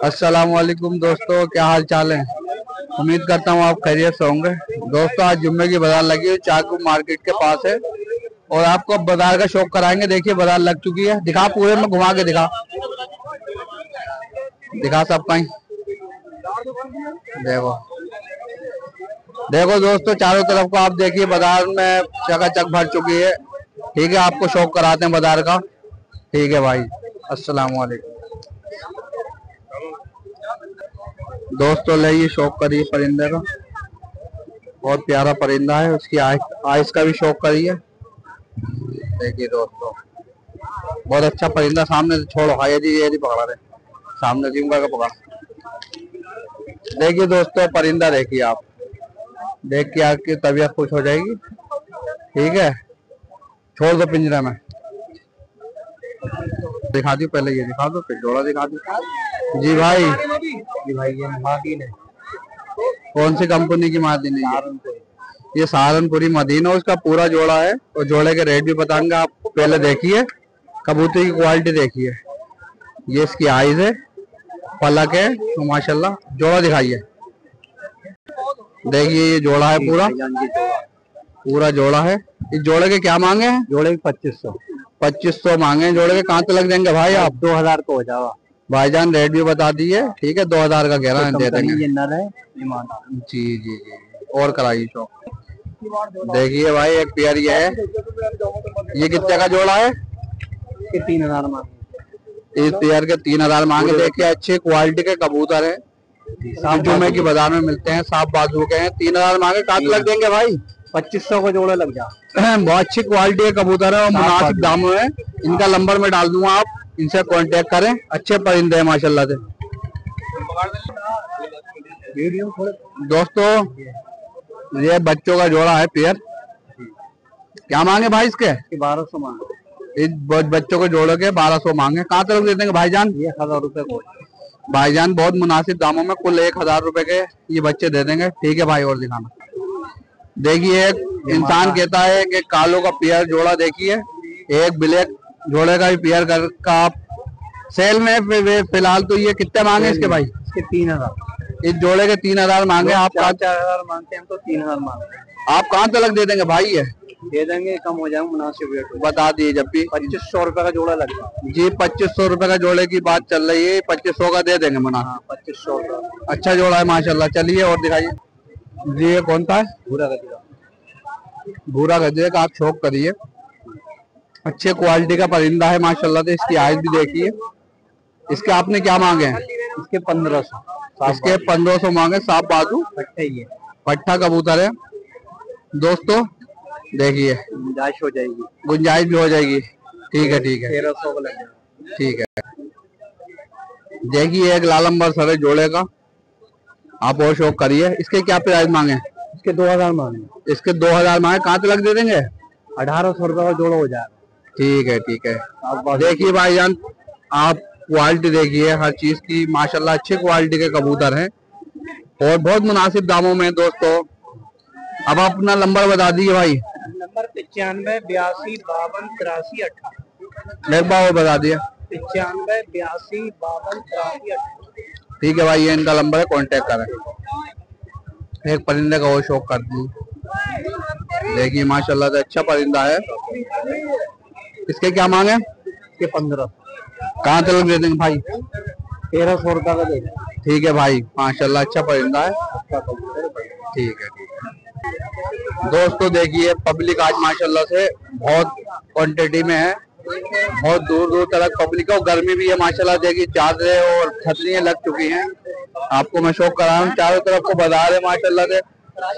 अस्सलाम वालेकुम दोस्तों, क्या हाल चाल है। उम्मीद करता हूँ आप खैरियत से होंगे। दोस्तों आज जुम्मे की बाजार लगी हुई चाकू मार्केट के पास है और आपको बाजार का शौक कराएंगे। देखिए बाजार लग चुकी है, दिखा पूरे में घुमा के दिखा सब कहीं। देखो देखो दोस्तों, चारों तरफ को आप देखिए, बाजार में चकाचक भर चुकी है। ठीक है, आपको शौक कराते हैं बाजार का। ठीक है भाई, अस्सलाम वालेकुम। दोस्तों ले ये शौक करिए परिंदे का, बहुत प्यारा परिंदा है। उसकी आइस का भी शौक करिए। देखिए दोस्तों, बहुत अच्छा परिंदा। सामने से छोड़ो, हाँ ये पकड़ा रहे, सामने जिम का पकड़ा। देखिए दोस्तों परिंदा, देखिए आप, देख के आपकी तबीयत खुश हो जाएगी। ठीक है, छोड़ दो पिंजरे में। दिखा दी, पहले ये दिखा दो, फिर जोड़ा दिखा दी। जी भाई, ये मादीन है। कौन सी कंपनी की मादीन है? ये सहारनपुरी मदीना, उसका पूरा जोड़ा है और जोड़े के रेट भी बताऊंगा। आप पहले देखिए, कबूतर की क्वालिटी देखिए। ये इसकी आइज है, पलक है, तो माशाल्लाह। जोड़ा दिखाइए। देखिए ये जोड़ा है, पूरा जोड़ा है। इस जोड़े के क्या मांगे हैं? जोड़े के 2500 मांगे हैं जोड़े के। कहाँ तक लग जाएंगे भाई आप? 2000 को हो जाएगा भाईजान, रेट भी बता दिए। ठीक है, 2000 का कह रहा है, दे देंगे। ये नर है, जी जी जी, और कराइए शौक। देखिए भाई एक पेयर ये है, ये कितने का जोड़ा है? 3000 मांगे। इस पेयर के 3000 मांगे। देखिए अच्छी क्वालिटी के कबूतर है, जुम्मे की बाजार में मिलते हैं, साफ बाजू के हैं। 3000 मांगे। कहाँ लग देंगे भाई? 2500 को जोड़ा लग जा। बहुत अच्छी क्वालिटी के कबूतर है और मुनासिब दामों है। इनका नंबर में डाल दूंगा, आप इनसे कांटेक्ट करें। अच्छे परिंदे हैं माशाल्लाह से। दोस्तों ये बच्चों का जोड़ा है पेयर। क्या मांगे भाई इसके? 1200 मांगे। इस बच्चों को जोड़ो के 1200 मांगे। कहाँ तक दे देंगे भाईजान? 1000 रुपए को भाईजान, बहुत मुनासिब दामों में, कुल 1000 रुपए के ये बच्चे दे देंगे। ठीक है भाई, और दिखाना। देखिए एक इंसान कहता है कि कालों का पेयर जोड़ा देखिए, एक ब्लैक जोड़े का भी पेयर का आप सेल में। फिलहाल तो ये कितने मांगे इसके भाई? इसके 3000। इस जोड़े के 3000 मांगे। आप 4000 मांगते हैं, हम तो 3000 मांगते। आप कहाँ तक दे देंगे भाई? ये दे देंगे, कम हो जाएगा, मुनासिब रेट बता दिए। जब भी 2500 रुपए का जोड़ा लगता है जी, 2500 रुपए का जोड़े की बात चल रही है। 2500 का दे देंगे मुनासिब। 2500 का अच्छा जोड़ा है माशाल्लाह। चलिए और दिखाइए जी। ये कौन सा है? भूरा गजरे का आप शौक करिए। अच्छे क्वालिटी का परिंदा है माशाल्लाह से। इसकी आइज भी देखिए। इसके आपने क्या मांगे हैं? इसके 1500। इसके 1500 मांगे। साफ बाजू पट्टा कबूतर है दोस्तों। देखिए गुंजाइश हो जाएगी, गुंजाइश भी हो जाएगी। ठीक है ठीक है, 1300 को लगेगा। ठीक है, देखिए एक लालंबर सर है जोड़े का, आप और शौक करिए। इसके क्या प्राइस मांगे? इसके 2000 मांगे। इसके 2000 मांगे। कहाँ तक दे देंगे? 1800 रुपए का जोड़ा हो जाएगा। ठीक है ठीक है। देखिए भाईजान, आप क्वालिटी देखिए हर चीज की माशाल्लाह। अच्छी क्वालिटी के कबूतर हैं और बहुत मुनासिब दामों में दोस्तों। अब अपना नंबर बता दीजिए भाई। नंबर 95 82 52 83 18। एक बार और बता दिया। 95 82 52 83 18। ठीक है भाई, ये इनका नंबर है, कांटेक्ट करें। एक परिंदे का और शौक कर दी। देखिए माशाल्लाह से अच्छा परिंदा है। इसके क्या मांगे? इसके 15। कहाँ तक दे देंगे भाई? 1300 रुपए का दे। ठीक है भाई, माशाल्लाह अच्छा परिंदा है। ठीक है ठीक है दोस्तों, देखिए पब्लिक आज माशाल्लाह से बहुत क्वांटिटी में है। बहुत दूर दूर तक पब्लिक है और गर्मी भी है माशाल्लाह। देखिए चादरें और छतरियां लग चुकी हैं। आपको मैं शौक करा हूँ। चारों तरफ को बाजार है माशाल्लाह से।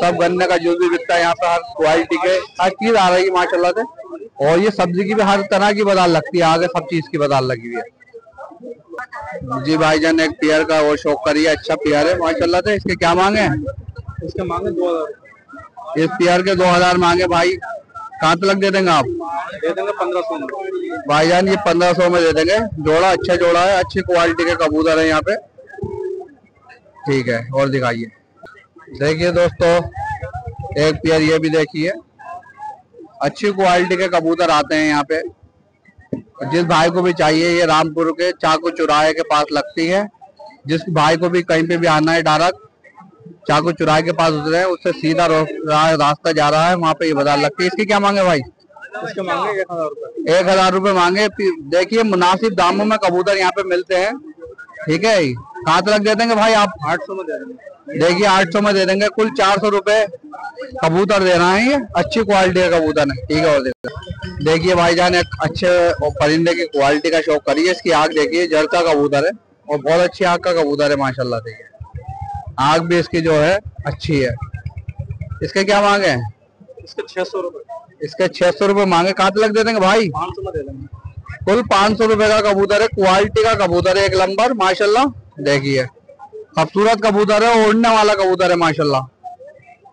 सब गन्ने का जूस भी बिकता है यहाँ पे। हर क्वालिटी के हर चीज आ रही है माशाल्लाह से। और ये सब्जी की भी हर तरह की बाजार लगती है। आगे सब चीज की बाजार लगी हुई है जी। भाईजान एक पेयर का और शौक करिए। अच्छा पेयर है माशाल्लाह से। इसके क्या मांगे? इसके मांगे 2000। इस पेयर के 2000 मांगे भाई। कहाँ तक दे देंगे आप? दे देंगे 1500 में भाईजान। ये 1500 में दे देंगे। जोड़ा अच्छा जोड़ा है, अच्छी क्वालिटी के कबूतर है यहाँ पे। ठीक है, और दिखाइए। देखिए दोस्तों एक पेयर ये भी देखिए। अच्छी क्वालिटी के कबूतर आते हैं यहाँ पे। जिस भाई को भी चाहिए, ये रामपुर के चाकू चौराहे के पास लगती है। जिस भाई को भी कहीं पे भी आना है डायरेक्ट चाकू चुराहे के पास उतरे हैं, उससे सीधा रास्ता जा रहा है, वहाँ पे ये बाजार लगती है। इसकी क्या मांगे भाई? इसके मांगे 1000 रुपए। 1000 रुपए मांगे। देखिए मुनासिब दामों में कबूतर यहाँ पे मिलते हैं। ठीक है, कहाँ तक दे देंगे भाई आप? 800 में दे देंगे। देखिए 800 में दे देंगे। कुल 400 रुपए कबूतर दे रहे हैं, ये अच्छी क्वालिटी का कबूतर है। ठीक है, और देखिए भाईजान एक अच्छे परिंदे की क्वालिटी का शौक करिए। इसकी आग देखिए, जड़ता कबूतर है और बहुत अच्छी आग का कबूतर है माशाल्लाह। देखिए आग भी इसकी जो है अच्छी है। इसके क्या मांगे हैं? इसके 600 रुपए। इसके 600 रुपए मांगे। कहाँ तक दे देंगे भाई? 500 में दे देंगे। कुल 500 रुपए का कबूतर है, क्वालिटी का कबूतर है, एक नंबर माशाल्लाह। देखिए खूबसूरत कबूतर है, उड़ने वाला कबूतर है माशाल्लाह।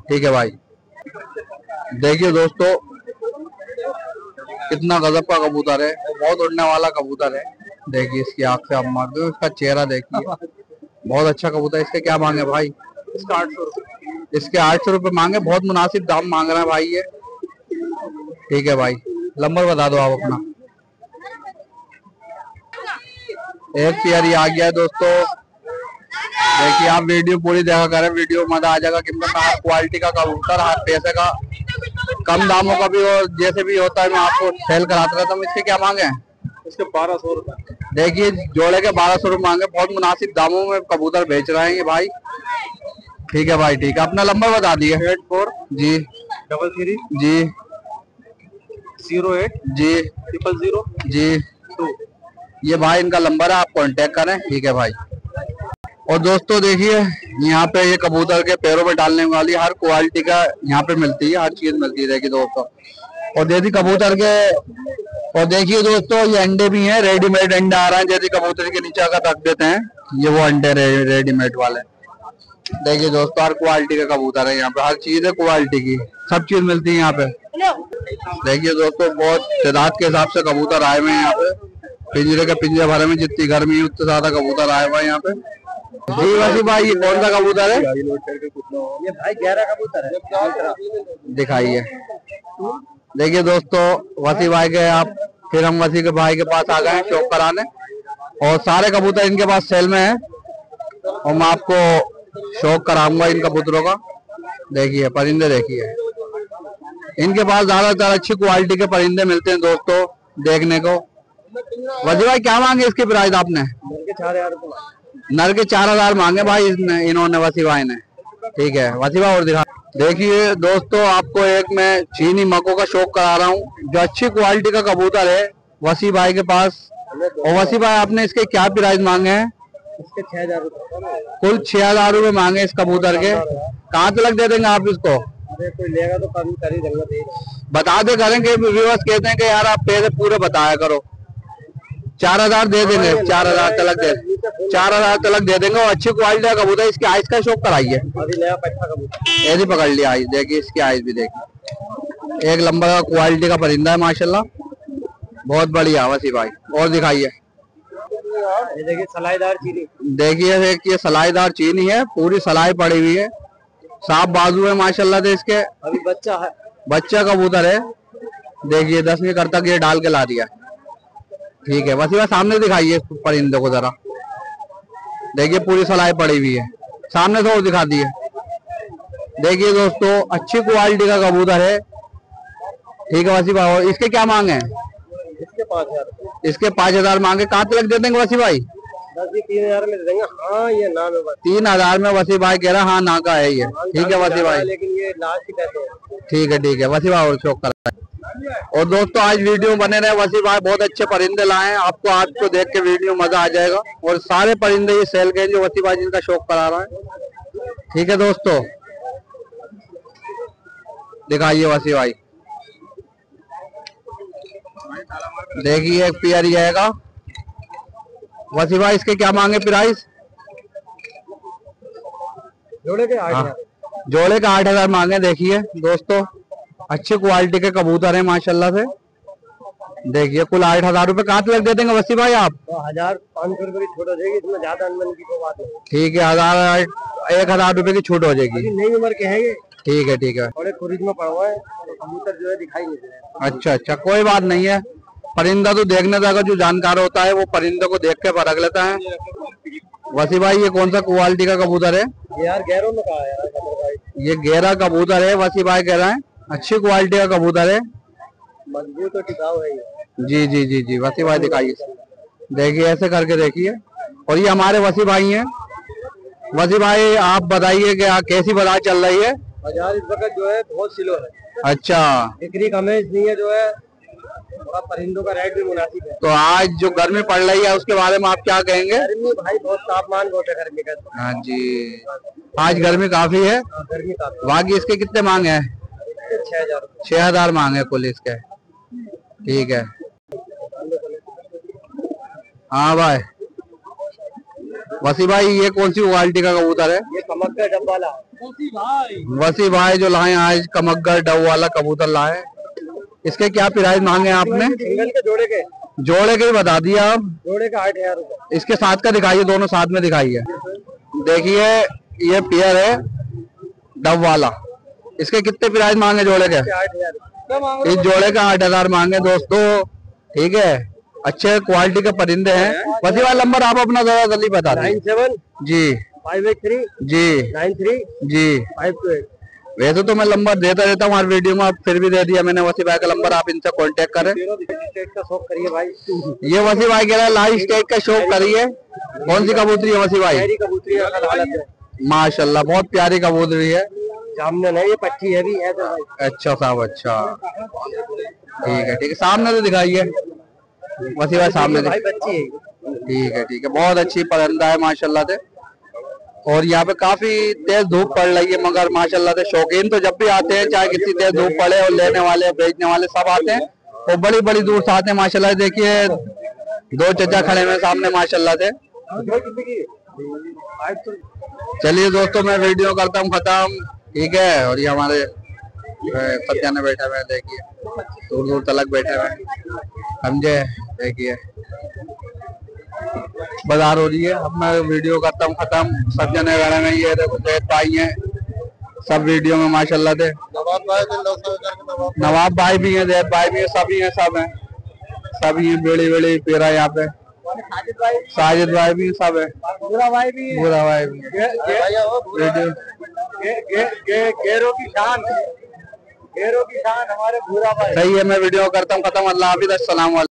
ठीक है भाई, देखिए दोस्तों कितना गजब का कबूतर है, बहुत उड़ने वाला कबूतर है। देखिए इसकी आंख से आप मार दो, इसका चेहरा देखिए, बहुत अच्छा कबूतर है। इसके क्या मांगे भाई? इसका 800 रुपए। इसके 800 रुपए मांगे, बहुत मुनासिब दाम मांग रहे हैं भाई ये। ठीक है भाई, नंबर बता दो आप अपना। एक पेयर आ गया है दोस्तों। देखिए आप वीडियो पूरी देखा करें, वीडियो मजा आ जाएगा। कीमत हर क्वालिटी का कबूतर, हर पैसे का, कम दामों का भी और जैसे भी होता है मैं आपको सेल कराता रहता हूँ। इसके क्या मांगे हैं? इसके 1200 रुपए। देखिए जोड़े के 1200 रुपए मांगे, बहुत मुनासिब दामों में कबूतर बेच रहे हैं ये भाई। ठीक है भाई, ठीक है, अपना नंबर बता दिए। 84 जी 33 जी 08 जी 000 जी 2। ये भाई इनका नंबर है, आप कांटेक्ट करें। ठीक है भाई। और दोस्तों देखिए यहाँ पे ये कबूतर के पैरों में डालने वाली हर क्वालिटी का यहाँ पे मिलती है, हर चीज मिलती है। देखिए दोस्तों, और देसी कबूतर के, और देखिए दोस्तों ये अंडे भी हैं, रेडीमेड अंडे आ रहे हैं। जैसे कबूतर के नीचे अगर रख देते हैं, ये वो अंडे रेडीमेड वाले। देखिए दोस्तों हर क्वालिटी का कबूतर है यहाँ पे, हर चीज है क्वालिटी की, सब चीज मिलती है यहाँ पे। देखिए दोस्तों बहुत तादाद के हिसाब से कबूतर आए हुए हैं यहाँ पे। पिंजरे के पिंजरे भरे में जितनी गर्मी है उतने ज्यादा कबूतर आए हुए हैं यहाँ पे। जी वैसे भाई ये कौन सा कबूतर है? ये भाई 11 कबूतर है। दिखाइए। देखिए दोस्तों वसी भाई के आप, फिर हम वसी के भाई के पास आ गए हैं शौक कराने, और सारे कबूतर इनके पास सेल में है और मैं आपको शौक कराऊंगा इन कबूतरों का। देखिए परिंदे देखिए, इनके पास ज्यादातर अच्छी क्वालिटी के परिंदे मिलते हैं दोस्तों देखने को। वजी भाई क्या मांगे इसकी प्राइस आपने? नर के 4000 मांगे भाई इन्होंने, वसी भाई ने। ठीक है वसी भाई और दिखा। देखिए दोस्तों आपको एक मैं चीनी मक्कों का शौक करा रहा हूँ, जो अच्छी क्वालिटी का कबूतर है वसी भाई के पास। और वसी भाई आपने इसके क्या प्राइस मांगे हैं? इसके 6000 रुपए। कुल 6000 रुपए मांगे इस कबूतर के। कहाँ तक दे देंगे आप इसको? अरे कोई लेगा तो कम कर ही देंगे। बता दे करेंगे, व्यूअर्स कहते हैं कि यार आप पैसे पूरे बताया करो। 4000 दे देंगे, 4000 तलक दे, 4000 तलक दे देंगे। और अच्छी क्वालिटी का कबूतर, इसकी आइस का शौक कराइए। ऐसी पकड़ लिया आइस, देखिए इसकी आइस भी देखिए, एक लंबा का क्वालिटी का परिंदा है माशाल्लाह, बहुत बढ़िया वसी भाई। और दिखाइए। देखिए सलाईदार चीनी। देखिए एक ये सलाईदार चीनी है, पूरी सलाई पड़ी हुई है, साफ बाजू है माशाल्लाह से इसके। अभी बच्चा है, बच्चा कबूतर है। देखिए 10वीं कर तक ये डाल के ला दिया। ठीक है वसी भाई सामने दिखाइए परिंदे को जरा। देखिए पूरी सलाई पड़ी हुई है, सामने से और दिखा दिए। देखिए दोस्तों अच्छी क्वालिटी का कबूतर है। ठीक है वसी भाई, और इसके क्या मांगे हैं? इसके 5000। इसके 5000 मांगे। कहाँ तक दे देंगे वसी भाई? 3000 में दे देंगे। हाँ ये नाम है बस। 3000 में वसी भाई कह रहा, हाँ ना का है ये। ठीक है वसी भाई, लेकिन ये लास्ट ही कहते हैं। ठीक है वसी भाई और शौक कर। और दोस्तों आज वीडियो बने रहे, वसी भाई बहुत अच्छे परिंदे लाए हैं, आपको आज को देख के वीडियो मजा आ जाएगा। और सारे परिंदे ये सेल के जो वसी भाई जिनका शौक करा रहा है। ठीक है दोस्तों दिखाइए वसी भाई। देखिए एक पेयर ही आएगा वसी भाई। इसके क्या मांगे प्राइस? जोड़े के 8000। जोड़े का 8000 मांगे। देखिए दोस्तों अच्छी क्वालिटी के कबूतर है माशाल्लाह से। देखिए कुल 8000 रुपए। कहाँ तक दे देंगे वसी भाई आप? 1500 रुपए की छूट हो जाएगी, इसमें ज्यादा अनबन की कोई बात नहीं। ठीक है 1000 रुपए की छूट हो जाएगी। नई उम्र के है ये। ठीक है और एक फ्रिज में पड़ा हुआ है, तो कबूतर जो है दिखाई नहीं दे रहा है। अच्छा कोई बात नहीं है। परिंदा तो देखने का जो जानकार होता है वो परिंदे को देख के परख लेता है। वसी भाई ये कौन सा क्वालिटी का कबूतर है? ये यार गैरों में कहा है यार खबर भाई। ये गहरा कबूतर है, वसी भाई कह रहे हैं अच्छी क्वालिटी का कबूतर है, मजबूत और टिकाऊ है ये। जी जी जी जी। वसी भाई दिखाइए, देखिए ऐसे करके देखिए। और ये हमारे वसी भाई हैं। वसी भाई आप बताइए कि कैसी बाजार चल रही है? बाजार इस वक्त जो है बहुत स्लो है। अच्छा, बिक्री कमेज नहीं है जो है, थोड़ा परिंदों का रेट भी मुनासिब है। तो आज जो गर्मी पड़ रही है उसके बारे में आप क्या कहेंगे? गर्मी भाई बहुत तापमान बहुत है गर्मी का। हाँ जी, आज गर्मी काफी है। गर्मी काफी। बाकी इसके कितने मांगे हैं? 6,000। 6,000 मांगे कुल इसके। ठीक है। हाँ भाई, वसी भाई ये कौन सी क्वालिटी का कबूतर है? ये कमक्कर डब वाला। वसी भाई जो लाए आज कमक्कर डब वाला कबूतर लाए, इसके क्या प्राइस मांगे आपने? सिंगल के जोड़े के ही बता दिया आप। जोड़े का 8,000 रुपए। इसके साथ का दिखाइए, दोनों साथ में दिखाइए। देखिए ये पेयर है डब वाला, इसके कितने प्राइस मांगे जोड़े के? 8,000। इस जोड़े का 8,000 मांगे दोस्तों। ठीक है, अच्छे क्वालिटी के परिंदे हैं। वसी वाला नंबर आप अपना जरा जल्दी बता दें। 97 जी 583 जी 93 जी। 528। वैसे तो मैं नंबर देता रहता हूँ हर वीडियो में, फिर भी दे दिया मैंने वसी भाई का नंबर, आप इनसे कांटेक्ट करें। स्टेट का शौक करिए भाई। ये वसी भाई कह रहा है लाइव स्टेट का शौक करिए। कौन सी कबूतरी है वसी भाई? मेरी कबूतरी असल हालत है माशाल्लाह, बहुत प्यारी कबूतरी है। सामने नहीं, ये पट्टी है भी है तो भाई। अच्छा साहब, अच्छा ठीक है ठीक है। सामने तो दिखाइए वसी भाई, सामने भाई बच्ची है। ठीक है ठीक है। बहुत अच्छी परिंदा है माशाल्लाह से। और यहाँ पे काफी तेज धूप पड़ रही है, मगर माशाल्लाह से शौकीन तो जब भी आते हैं, चाहे कितनी तेज धूप पड़े, और लेने वाले बेचने वाले सब आते हैं, और बड़ी बड़ी दूर से आते हैं माशाल्लाह। देखिए 2 चचा खड़े हुए सामने माशाल्लाह से। चलिए दोस्तों, मैं वीडियो करता हूँ खत्म। ठीक है। और ये हमारे सत्याने बैठे हुए हैं, देखिए दूर दूर तलक बैठे हुए हैं, समझे। देखिए बाजार हो रही है। अब मैं वीडियो करता हूँ खत्म। सब जने गए में, ये देखो जैद भाई हैं सब वीडियो में माशाल्लाह से। नवाब भाई भी हैं, जैद भाई भी हैं, सभी हैं, सब हैं, सभी बेड़ी बेड़ी पेरा यहाँ पे। साजिद भाई भी सब है, पूरा भाई भी है। पूरा भाई भी गेरों की शान, गेरों की शान हमारे पूरा भाई। सही है। मैं वीडियो करता हूँ खत्म। अल्लाह हाफिज़, अस्सलाम वालेकुम।